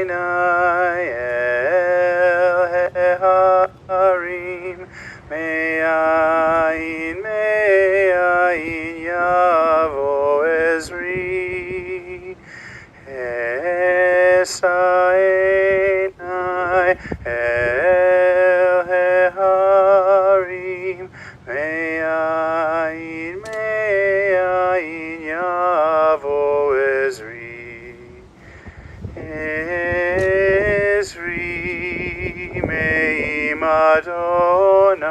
Esainai el heharim me'ayin yavo ezri Esainai el heharim me'ayin yavo ezri Ezri me'im Adonai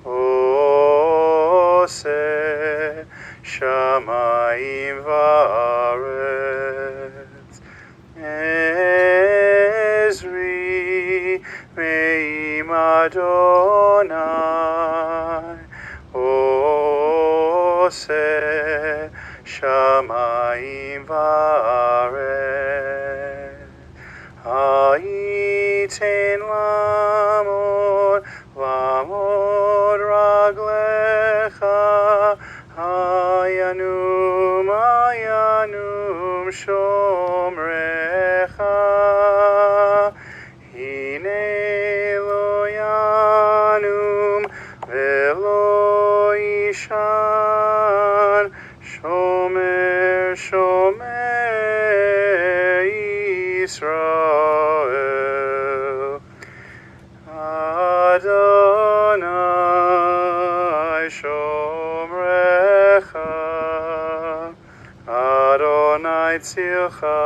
Ose shamayim va'aretz Ezri me'im Adonai Ose shamayim va'aretz Ha'iten lamod raglecha Hayanum shomrecha Hine lo yanum velo ishan Shomer Yisrael Adonai Shomrecha Adonai Tzilcha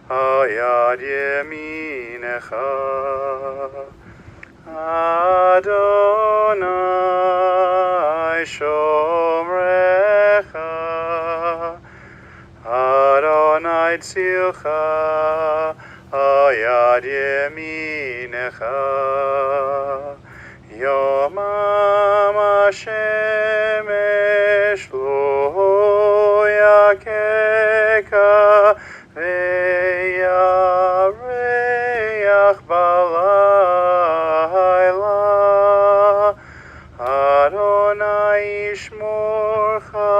Hayad Yeminecha Adonai Shomrecha Adonai Tzilcha Hayad Yeminecha Yomam HaShemesh Lo Yakeka Ve'yareach Balayla Adonai Yishmorcha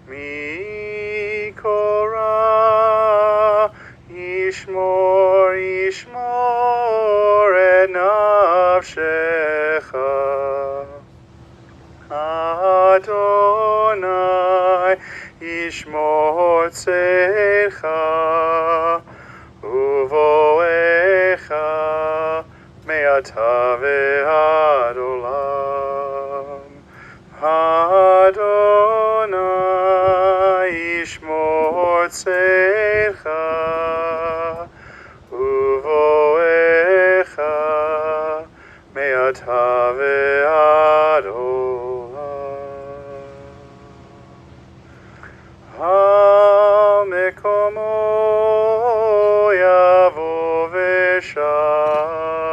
Mikora Yishmor et nafshecha Adonai Yishmor tzecha Uvoecha me'ata ve'ad olam Adonai Yishmor tzecha Uvoecha me'ata ve'ad olam HaMekomo yavo v'shalom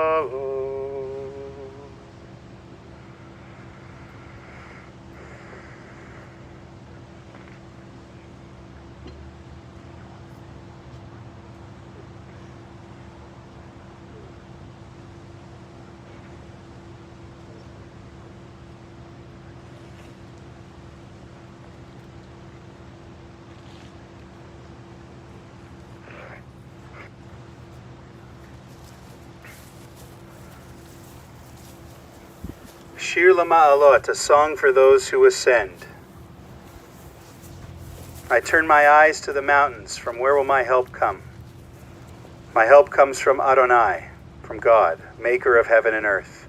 Shir L'Ma'alot, a song for those who ascend. I turn my eyes to the mountains. From where will my help come? My help comes from Adonai, from God, maker of heaven and earth.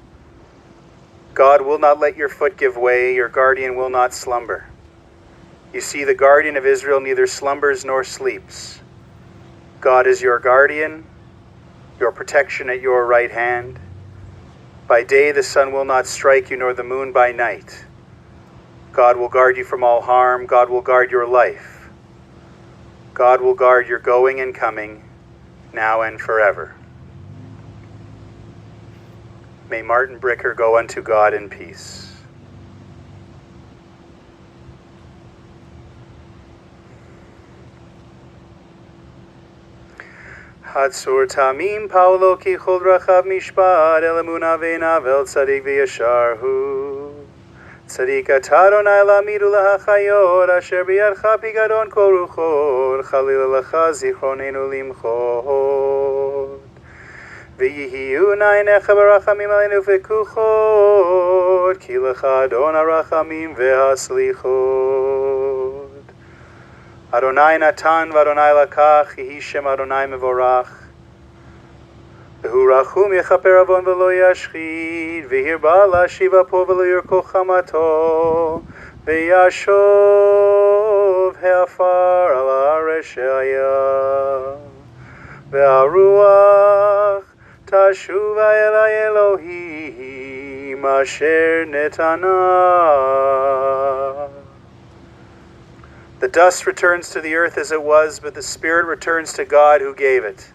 God will not let your foot give way, your guardian will not slumber. You see, the guardian of Israel neither slumbers nor sleeps. God is your guardian, your protection at your right hand. By day the sun will not strike you, nor the moon by night. God will guard you from all harm. God will guard your life. God will guard your going and coming, now and forever. May Martin Bricker go unto God in peace. Hatzur Tamim Paulo ki chol rachav mishpat el emunah ve'inav el tzadik v'yashar hu. Tzadik atah Adonai la'amidu lahachayot asher biyadcha pigadon kol ruchot chalil lecha zichronenu limchot. V'yihiyu na'einecha barachamim aleinu v'kuchot ki lecha Adon harachamim ve'haslichot. Adonai Natan v'Adonai Lakach, Yehi Shem Adonai Mevorach. V'hu rachum yechaper avon v'lo yashchid, v'hirba la'shiva po v'lo yirko chamato, v'yashov he'afar al ha'aretz she'aya, v'haruach tashuva el Elohim asher netana. The dust returns to the earth as it was, but the spirit returns to God who gave it.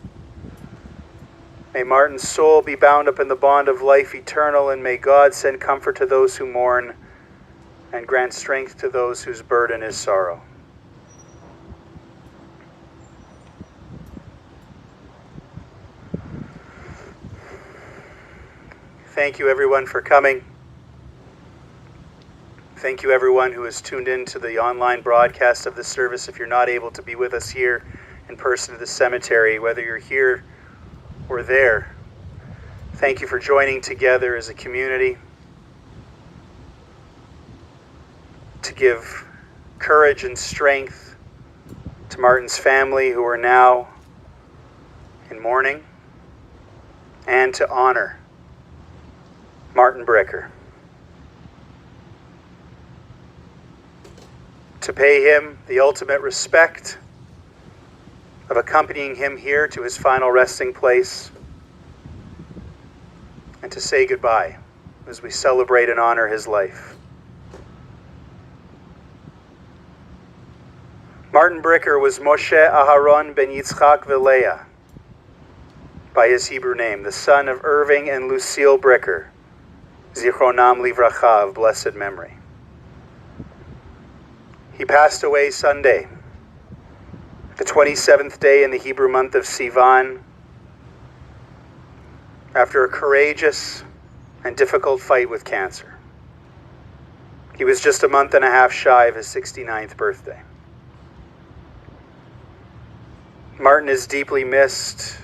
May Martin's soul be bound up in the bond of life eternal, and may God send comfort to those who mourn and grant strength to those whose burden is sorrow. Thank you everyone for coming. Thank you everyone who has tuned in to the online broadcast of the service. If you're not able to be with us here in person at the cemetery, whether you're here or there, thank you for joining together as a community to give courage and strength to Martin's family who are now in mourning, and to honor Martin Bricker. To pay him the ultimate respect of accompanying him here to his final resting place, and to say goodbye as we celebrate and honor his life. Martin Bricker was Moshe Aharon ben Yitzchak Veleah, by his Hebrew name, the son of Irving and Lucille Bricker, Zichronam Livracha, of blessed memory. He passed away Sunday, the 27th day in the Hebrew month of Sivan, after a courageous and difficult fight with cancer. He was just a month and a half shy of his 69th birthday. Martin is deeply missed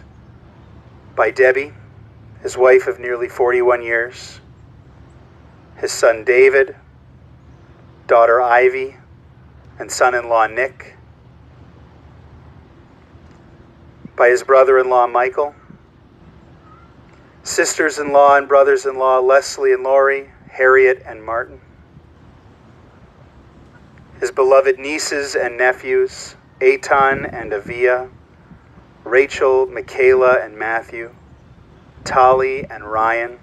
by Debbie, his wife of nearly 41 years, his son David, daughter Ivy, and son-in-law Nick, by his brother-in-law Michael, sisters-in-law and brothers-in-law Leslie and Lori, Harriet and Martin, his beloved nieces and nephews, Eitan and Avia, Rachel, Michaela and Matthew, Tali and Ryan,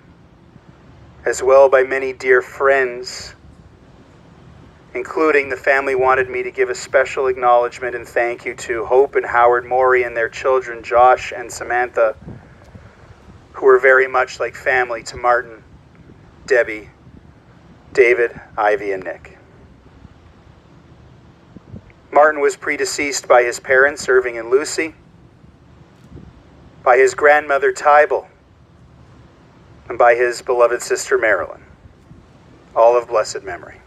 as well by many dear friends, including the family wanted me to give a special acknowledgement and thank you to Hope and Howard Morey and their children, Josh and Samantha, who were very much like family to Martin, Debbie, David, Ivy, and Nick. Martin was predeceased by his parents, Irving and Lucy, by his grandmother, Tybal, and by his beloved sister, Marilyn, all of blessed memory.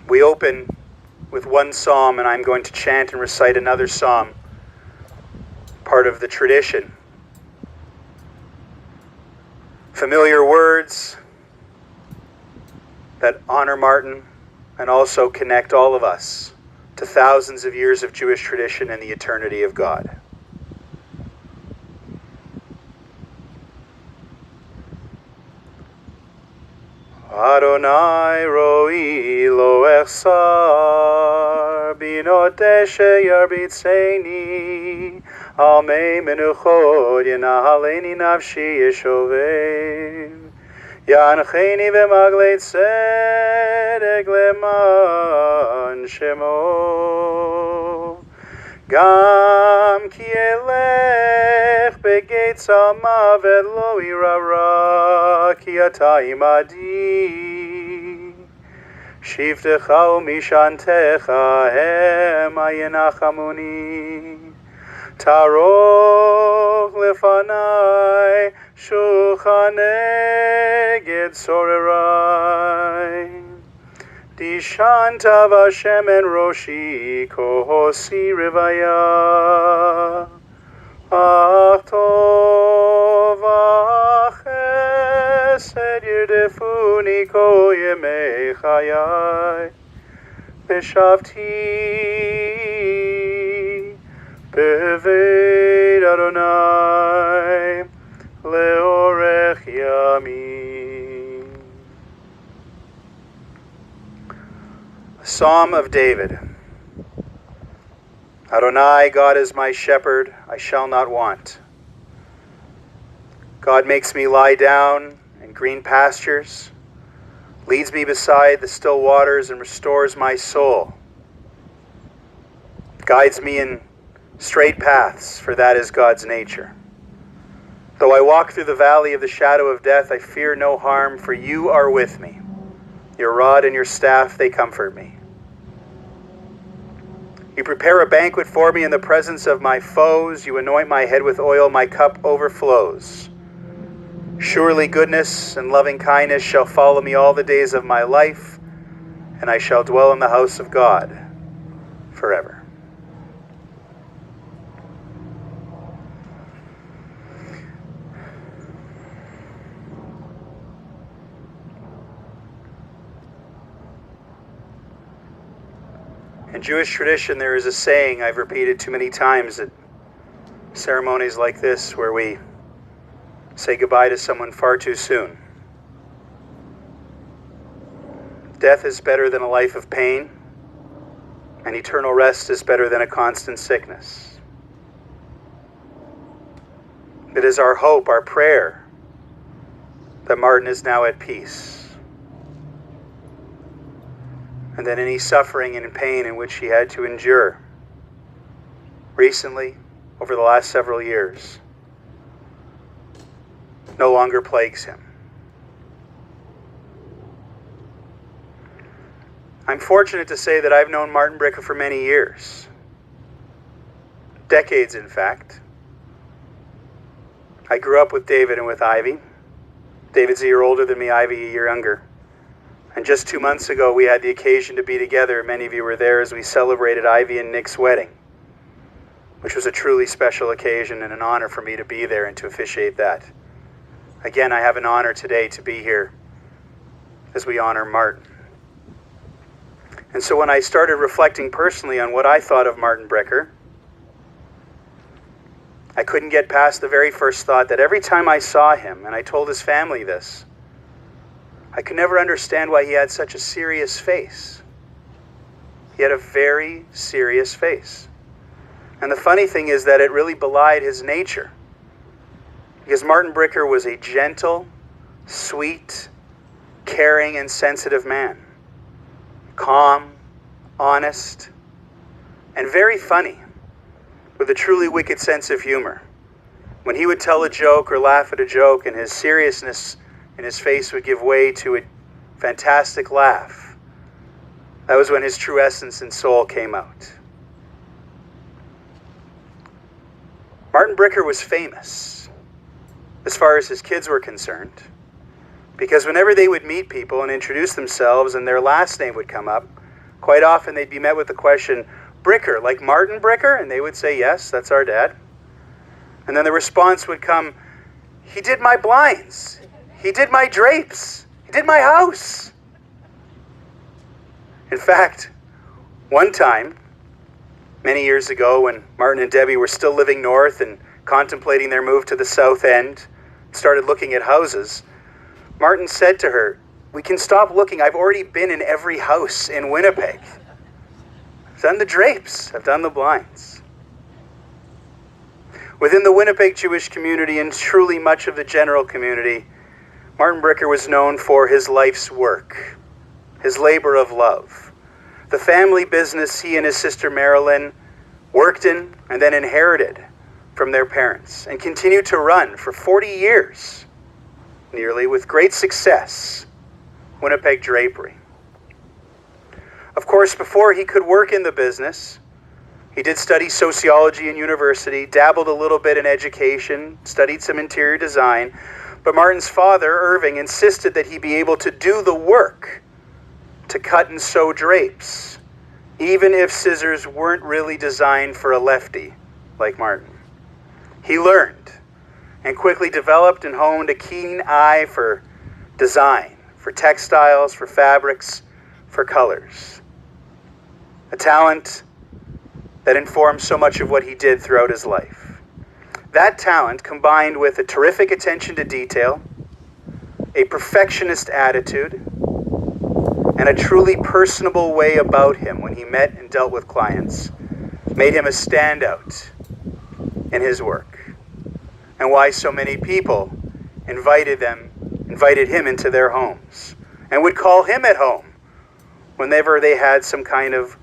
We open with one psalm, and I'm going to chant and recite another psalm, part of the tradition. Familiar words that honor Martin and also connect all of us to thousands of years of Jewish tradition and the eternity of God. Adonai roi lo echsar binot deshe yarbitzeni al mei menuchot yenahaleni nafshi yeshovim yancheni v'maglei tzedek leman shemo gam ki elech begeit tzalma v'lo irara ki ata imadi shivtecha umishantecha hema yenachamuni taroch lefanai shulchan neged sorerai dishantav Hashem en roshi kohosi rivaya ach tov achesed yerdefuni ko yemei chayai beshavti beved Adonai leorech yamim. Psalm of David. Adonai, God is my shepherd, I shall not want. God makes me lie down in green pastures, leads me beside the still waters, and restores my soul. Guides me in straight paths, for that is God's nature. Though I walk through the valley of the shadow of death, I fear no harm, for you are with me. Your rod and your staff, they comfort me. You prepare a banquet for me in the presence of my foes. You anoint my head with oil, my cup overflows. Surely goodness and loving kindness shall follow me all the days of my life, and I shall dwell in the house of God forever. In Jewish tradition, there is a saying I've repeated too many times at ceremonies like this where we say goodbye to someone far too soon. Death is better than a life of pain, and eternal rest is better than a constant sickness. It is our hope, our prayer, that Martin is now at peace, and that any suffering and pain in which he had to endure recently, over the last several years, no longer plagues him. I'm fortunate to say that I've known Martin Bricker for many years. Decades, in fact. I grew up with David and with Ivy. David's a year older than me, Ivy a year younger. And just 2 months ago, we had the occasion to be together. Many of you were there as we celebrated Ivy and Nick's wedding, which was a truly special occasion and an honor for me to be there and to officiate that. Again, I have an honor today to be here as we honor Martin. And so when I started reflecting personally on what I thought of Martin Bricker, I couldn't get past the very first thought that every time I saw him, and I told his family this, I could never understand why he had such a serious face. He had a very serious face. And the funny thing is that it really belied his nature. Because Martin Bricker was a gentle, sweet, caring, and sensitive man. Calm, honest, and very funny, with a truly wicked sense of humor. When he would tell a joke or laugh at a joke, and his seriousness in his face would give way to a fantastic laugh, that was when his true essence and soul came out. Martin Bricker was famous, as far as his kids were concerned, because whenever they would meet people and introduce themselves and their last name would come up, quite often they'd be met with the question, Bricker, like Martin Bricker? And they would say, yes, that's our dad. And then the response would come, he did my blinds, he did my drapes, he did my house. In fact, one time, Many years ago, when Martin and Debbie were still living north and contemplating their move to the south end, started looking at houses, Martin said to her, "We can stop looking. I've already been in every house in Winnipeg. I've done the drapes. I've done the blinds." Within the Winnipeg Jewish community and truly much of the general community, Martin Bricker was known for his life's work, his labor of love, the family business he and his sister Marilyn worked in and then inherited from their parents and continued to run for 40 years, nearly, with great success, Winnipeg Drapery. Of course, before he could work in the business, he did study sociology in university, dabbled a little bit in education, studied some interior design, but Martin's father, Irving, insisted that he be able to do the work to cut and sew drapes, even if scissors weren't really designed for a lefty like Martin. He learned and quickly developed and honed a keen eye for design, for textiles, for fabrics, for colors. A talent that informed so much of what he did throughout his life. That talent, combined with a terrific attention to detail, a perfectionist attitude, and a truly personable way about him when he met and dealt with clients, made him a standout in his work, and why so many people invited him into their homes and would call him at home whenever they had some kind of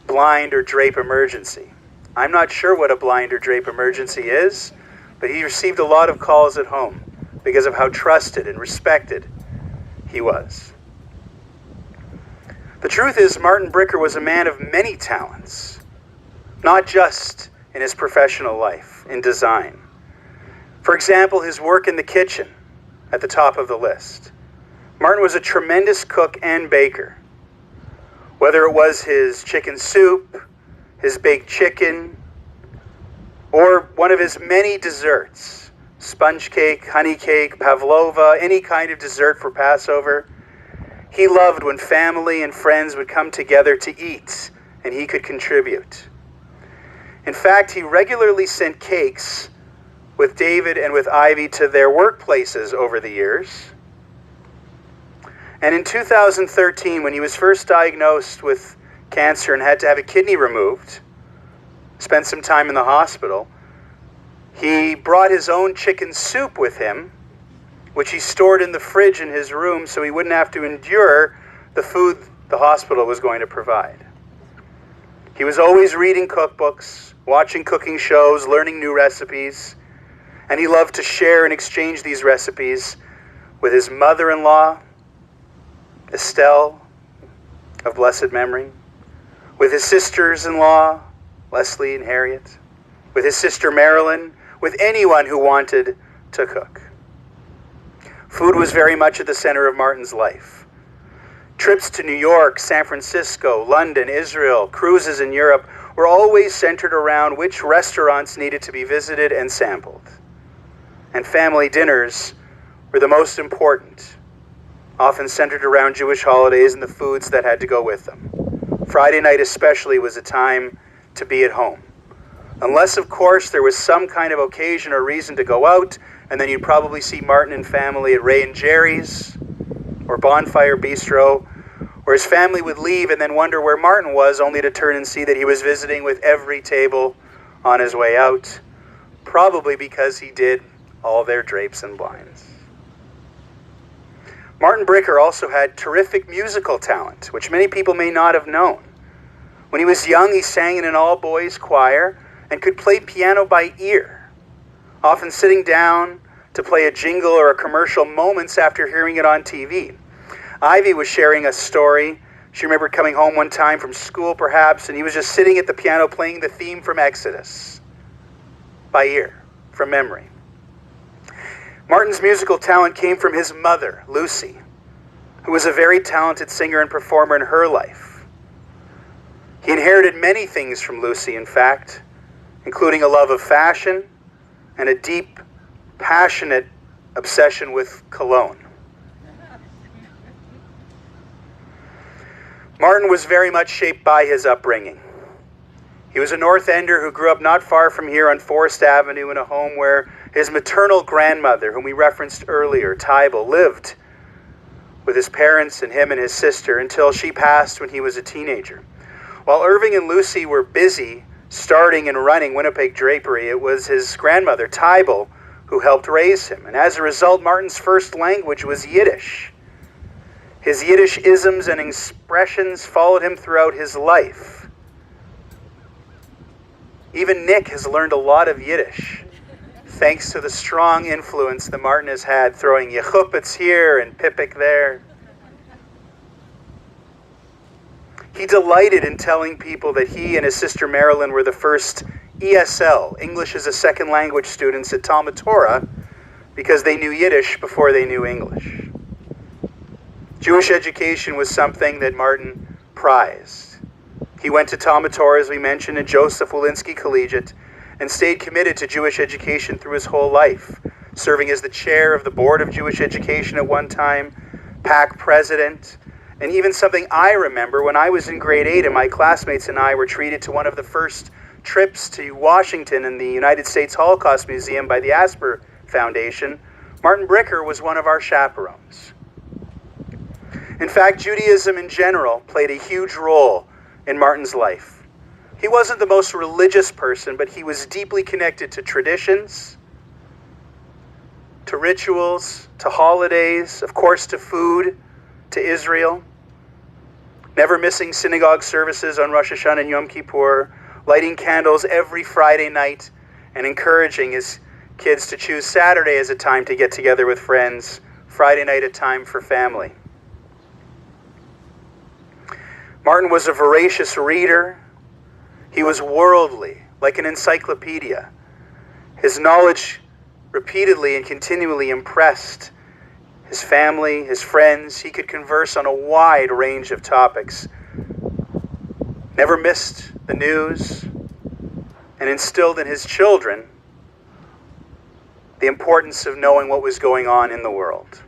blind or drape emergency. I'm not sure what a blind or drape emergency is, but he received a lot of calls at home because of how trusted and respected he was. The truth is, Martin Bricker was a man of many talents, not just in his professional life, in design. For example, his work in the kitchen, at the top of the list. Martin was a tremendous cook and baker. Whether it was his chicken soup, his baked chicken, or one of his many desserts, sponge cake, honey cake, pavlova, any kind of dessert for Passover, he loved when family and friends would come together to eat and he could contribute. In fact, he regularly sent cakes with David and with Ivy to their workplaces over the years. And in 2013, when he was first diagnosed with cancer and had to have a kidney removed, spent some time in the hospital, he brought his own chicken soup with him, which he stored in the fridge in his room so he wouldn't have to endure the food the hospital was going to provide. He was always reading cookbooks, watching cooking shows, learning new recipes, and he loved to share and exchange these recipes with his mother-in-law, Estelle, of blessed memory, with his sisters-in-law, Leslie and Harriet, with his sister Marilyn, with anyone who wanted to cook. Food was very much at the center of Martin's life. Trips to New York, San Francisco, London, Israel, cruises in Europe were always centered around which restaurants needed to be visited and sampled. And family dinners were the most important, often centered around Jewish holidays and the foods that had to go with them. Friday night especially was a time to be at home. Unless, of course, there was some kind of occasion or reason to go out, and then you'd probably see Martin and family at Ray and Jerry's or Bonfire Bistro, where his family would leave and then wonder where Martin was, only to turn and see that he was visiting with every table on his way out, probably because he did all their drapes and blinds. Martin Bricker also had terrific musical talent, which many people may not have known. When he was young, he sang in an all-boys choir and could play piano by ear, often sitting down to play a jingle or a commercial moments after hearing it on TV. Ivy was sharing a story. She remembered coming home one time from school, perhaps, and he was just sitting at the piano playing the theme from Exodus by ear, from memory. Martin's musical talent came from his mother, Lucy, who was a very talented singer and performer in her life. He inherited many things from Lucy, in fact, including a love of fashion and a deep, passionate obsession with cologne. Martin was very much shaped by his upbringing. He was a North Ender who grew up not far from here on Forest Avenue in a home where his maternal grandmother, whom we referenced earlier, Tybal, lived with his parents and him and his sister until she passed when he was a teenager. While Irving and Lucy were busy starting and running Winnipeg Drapery, it was his grandmother, Tybal, who helped raise him. And as a result, Martin's first language was Yiddish. His Yiddish isms and expressions followed him throughout his life. Even Nick has learned a lot of Yiddish, thanks to the strong influence that Martin has had, throwing Yechupitz here and Pipik there. He delighted in telling people that he and his sister Marilyn were the first ESL, English as a Second Language students at Talmud Torah, because they knew Yiddish before they knew English. Jewish education was something that Martin prized. He went to Talmud Torah, as we mentioned, at Joseph Walensky Collegiate, and stayed committed to Jewish education through his whole life, serving as the chair of the Board of Jewish Education at one time, PAC president, and even something I remember when I was in grade 8 and my classmates and I were treated to one of the first trips to Washington and the United States Holocaust Museum by the Asper Foundation. Martin Bricker was one of our chaperones. In fact, Judaism in general played a huge role in Martin's life. He wasn't the most religious person, but he was deeply connected to traditions, to rituals, to holidays, of course to food, to Israel. Never missing synagogue services on Rosh Hashanah and Yom Kippur, lighting candles every Friday night, and encouraging his kids to choose Saturday as a time to get together with friends, Friday night a time for family. Martin was a voracious reader. He was worldly, like an encyclopedia. His knowledge repeatedly and continually impressed his family, his friends. He could converse on a wide range of topics. Never missed the news, and instilled in his children the importance of knowing what was going on in the world.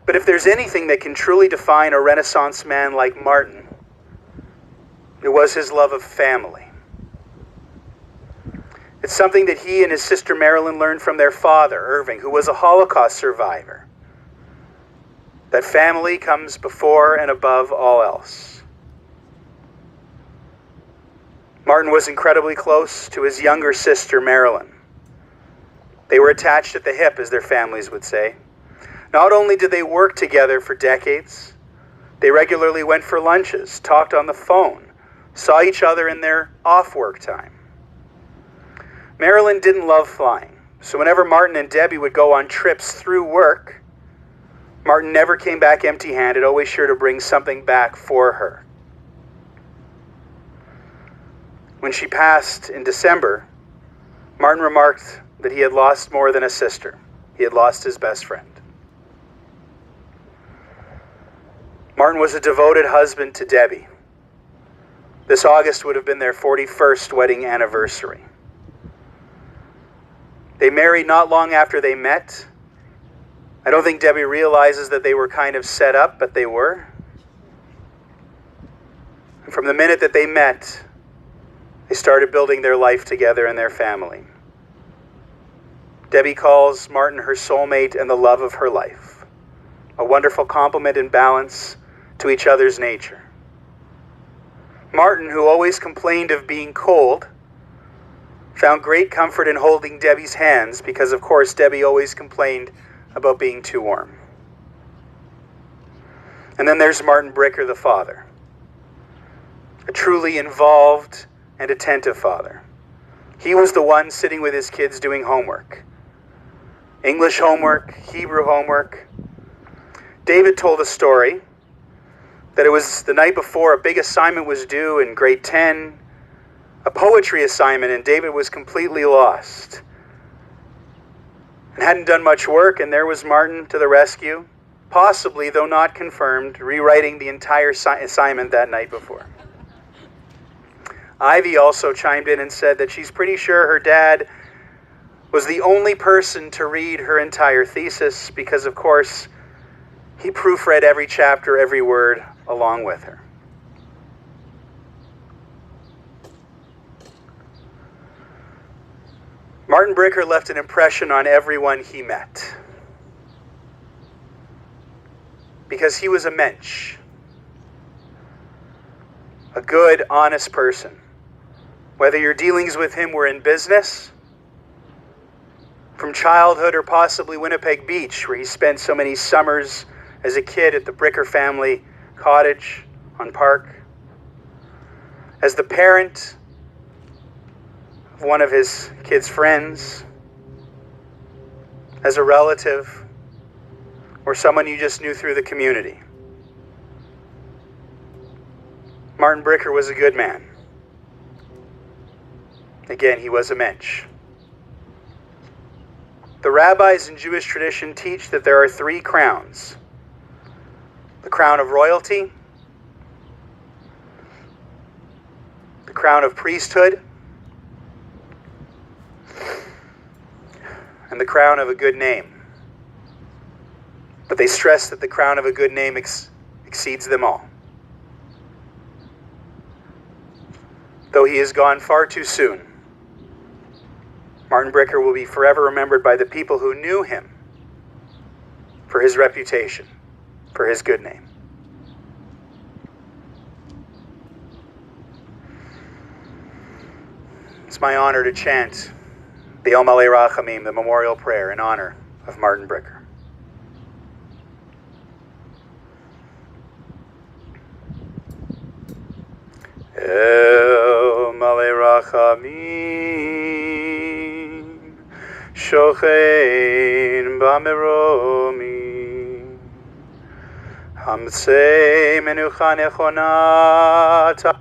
But if there's anything that can truly define a Renaissance man like Martin, it was his love of family. It's something that he and his sister Marilyn learned from their father, Irving, who was a Holocaust survivor. That family comes before and above all else. Martin was incredibly close to his younger sister, Marilyn. They were attached at the hip, as their families would say. Not only did they work together for decades, they regularly went for lunches, talked on the phone, saw each other in their off-work time. Marilyn didn't love flying, so whenever Martin and Debbie would go on trips through work, Martin never came back empty-handed, always sure to bring something back for her. When she passed in December, Martin remarked that he had lost more than a sister. He had lost his best friend. Martin was a devoted husband to Debbie. This August would have been their 41st wedding anniversary. They married not long after they met. I don't think Debbie realizes that they were kind of set up, but they were. And from the minute that they met, they started building their life together and their family. Debbie calls Martin her soulmate and the love of her life, a wonderful complement and balance to each other's nature. Martin, who always complained of being cold, found great comfort in holding Debbie's hands because, of course, Debbie always complained about being too warm. And then there's Martin Bricker, the father, a truly involved and attentive father. He was the one sitting with his kids doing homework. English homework, Hebrew homework. David told a story that it was the night before a big assignment was due in grade 10, a poetry assignment, and David was completely lost and hadn't done much work, and there was Martin to the rescue, possibly, though not confirmed, rewriting the entire assignment that night before. Ivy also chimed in and said that she's pretty sure her dad was the only person to read her entire thesis because, of course, he proofread every chapter, every word, along with her. Martin Bricker left an impression on everyone he met, because he was a mensch, a good, honest person. Whether your dealings with him were in business, from childhood, or possibly Winnipeg Beach, where he spent so many summers as a kid at the Bricker family cottage on Park, as the parent of one of his kids' friends, as a relative, or someone you just knew through the community. Martin Bricker was a good man. Again, he was a mensch. The rabbis in Jewish tradition teach that there are 3 crowns: the crown of royalty, the crown of priesthood, and the crown of a good name. But they stress that the crown of a good name exceeds them all. Though he is gone far too soon, Martin Bricker will be forever remembered by the people who knew him for his reputation, for his good name. It's my honor to chant the El Malei Rachamim, the memorial prayer in honor of Martin Bricker. El Malei Rachamim, Shochein Bameromi, Hamtzei Menucha Nechona.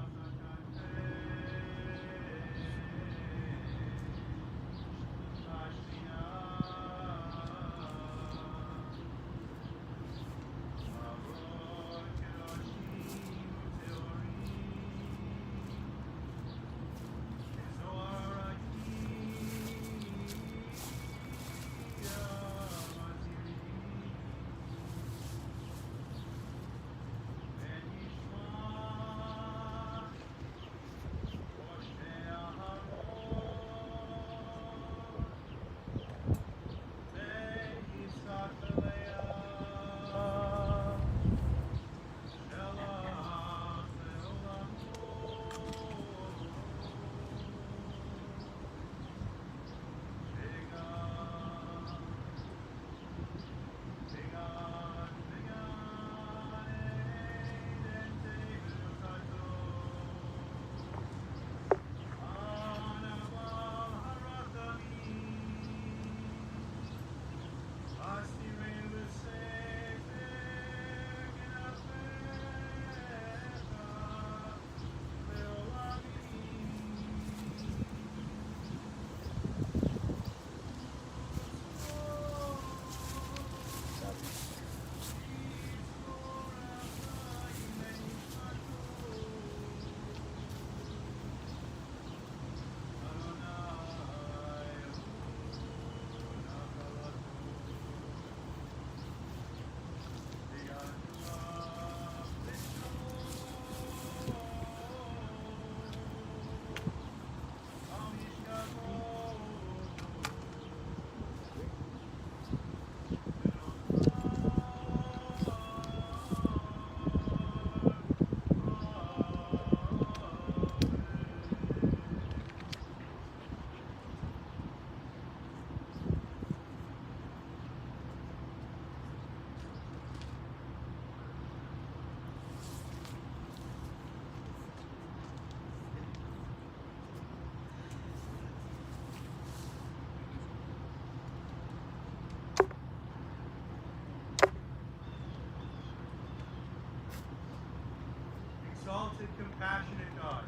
Exalted, compassionate God,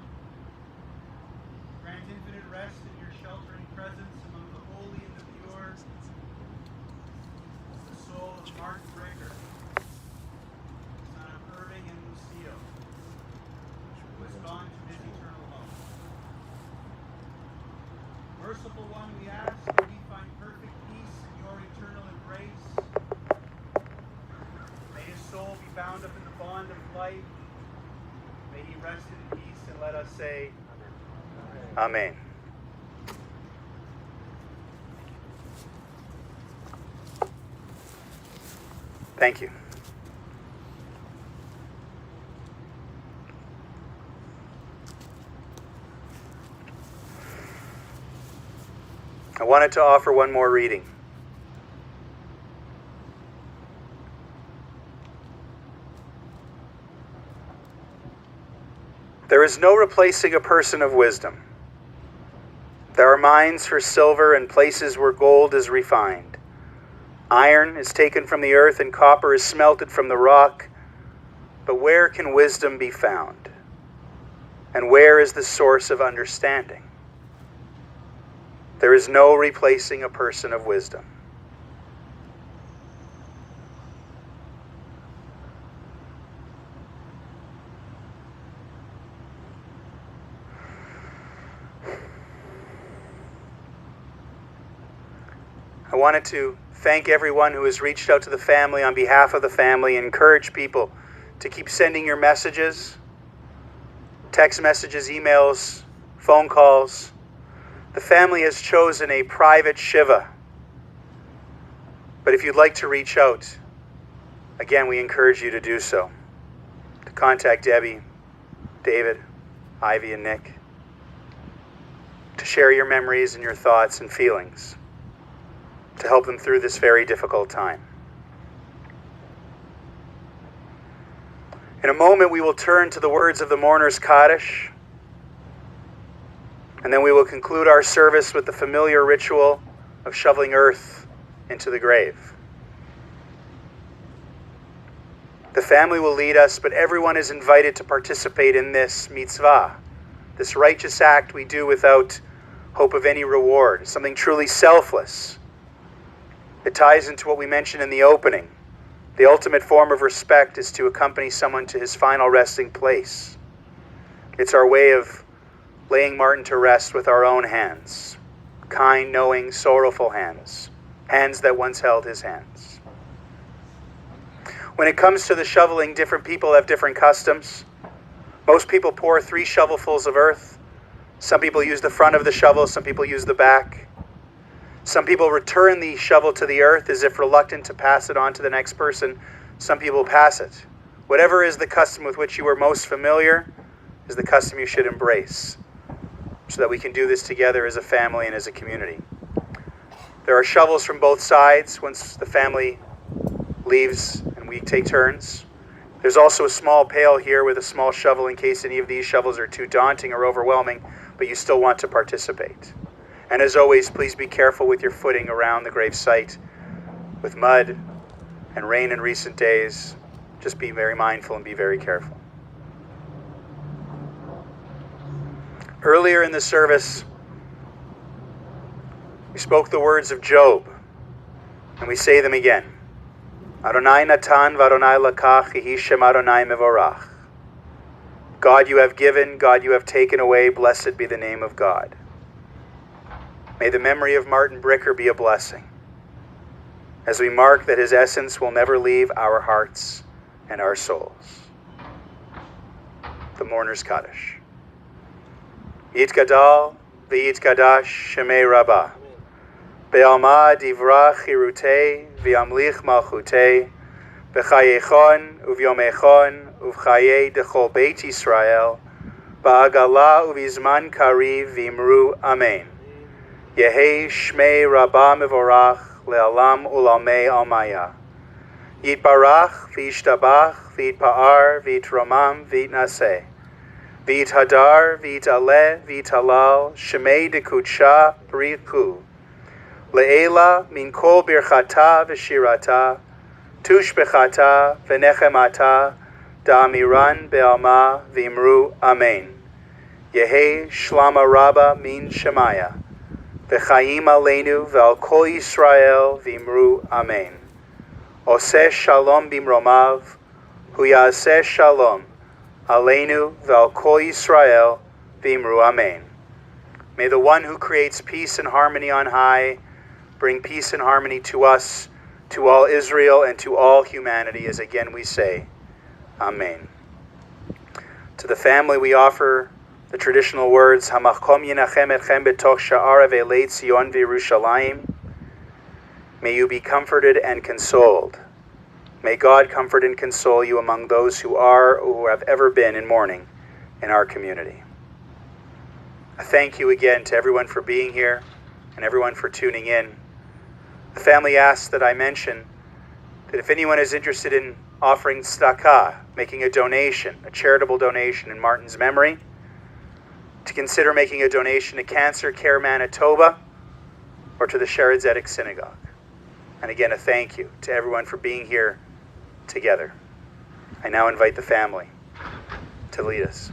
grant infinite rest in your sheltering presence among the holy and the pure, the soul of Martin Bricker, son of Irving and Lucille, who has gone to his eternal home. Merciful one, we ask that he find perfect peace in your eternal embrace. May his soul be bound up in the bond of life. May he rest in peace, and let us say, Amen. Thank you. I wanted to offer one more reading. There is no replacing a person of wisdom. There are mines for silver and places where gold is refined. Iron is taken from the earth and copper is smelted from the rock. But where can wisdom be found? And where is the source of understanding? There is no replacing a person of wisdom. I wanted to thank everyone who has reached out to the family on behalf of the family, and encourage people to keep sending your messages, text messages, emails, phone calls. The family has chosen a private Shiva. But if you'd like to reach out, again, we encourage you to do so. To contact Debbie, David, Ivy, and Nick. To share your memories and your thoughts and feelings. To help them through this very difficult time. In a moment, we will turn to the words of the mourner's Kaddish, and then we will conclude our service with the familiar ritual of shoveling earth into the grave. The family will lead us, but everyone is invited to participate in this mitzvah, this righteous act we do without hope of any reward, something truly selfless. It ties into what we mentioned in the opening. The ultimate form of respect is to accompany someone to his final resting place. It's our way of laying Martin to rest with our own hands. Kind, knowing, sorrowful hands. Hands that once held his hands. When it comes to the shoveling, different people have different customs. Most people pour 3 shovelfuls of earth. Some people use the front of the shovel, some people use the back. Some people return the shovel to the earth as if reluctant to pass it on to the next person. Some people pass it. Whatever is the custom with which you are most familiar is the custom you should embrace, so that we can do this together as a family and as a community. There are shovels from both sides once the family leaves and we take turns. There's also a small pail here with a small shovel in case any of these shovels are too daunting or overwhelming, but you still want to participate. And as always, please be careful with your footing around the grave site. With mud and rain in recent days, just be very mindful and be very careful. Earlier in the service, we spoke the words of Job, and we say them again. Adonai natan v'Adonai lakach, yehi shem Adonai mevorach. God, you have given, God, you have taken away, blessed be the name of God. May the memory of Martin Bricker be a blessing, as we mark that his essence will never leave our hearts and our souls. The mourner's Kaddish. Yitgadal v'yitgadash shemei Rabah. Be'alma divrach chirutei v'yamlich malchutei. B'chayechon uvyomechon uv'chayei dechol Beit Yisrael. Ba'agala uv'izman kariv v'imru amen. Yehei shmei Rabah mevorach le'alam u'lamei almaya. Yitbarach v'yishtabach v'yitpa'ar v'yitromam v'yitnaseh. V'yithadar v'yitaleh v'yitalal shemei dekudsha b'riku. Le'ela min kol birchata v'shirata tushbechata v'nechemata da'amiran be'alma v'imru amen. Yehei shlama Rabah min shemaya. V'chaim aleinu v'al kol Yisrael v'imru amen. Oseh shalom bimromav, hu ya'aseh shalom aleinu v'al kol Yisrael v'imru amen. May the one who creates peace and harmony on high bring peace and harmony to us, to all Israel, and to all humanity, as again we say, amen. To the family we offer the traditional words, Hamakom yinachem etchem betoch sha'ara ve'elei Tzion v'Yerushalayim. May you be comforted and consoled May God comfort and console you among those who are or who have ever been in mourning in our community. I thank you again to everyone for being here and everyone for tuning in. The family asks that I mention that if anyone is interested in offering tzedakah, making a donation, a charitable donation in Martin's memory, to consider making a donation to Cancer Care Manitoba or to the Shaarey Zedek Synagogue. And again, a thank you to everyone for being here together. I now invite the family to lead us.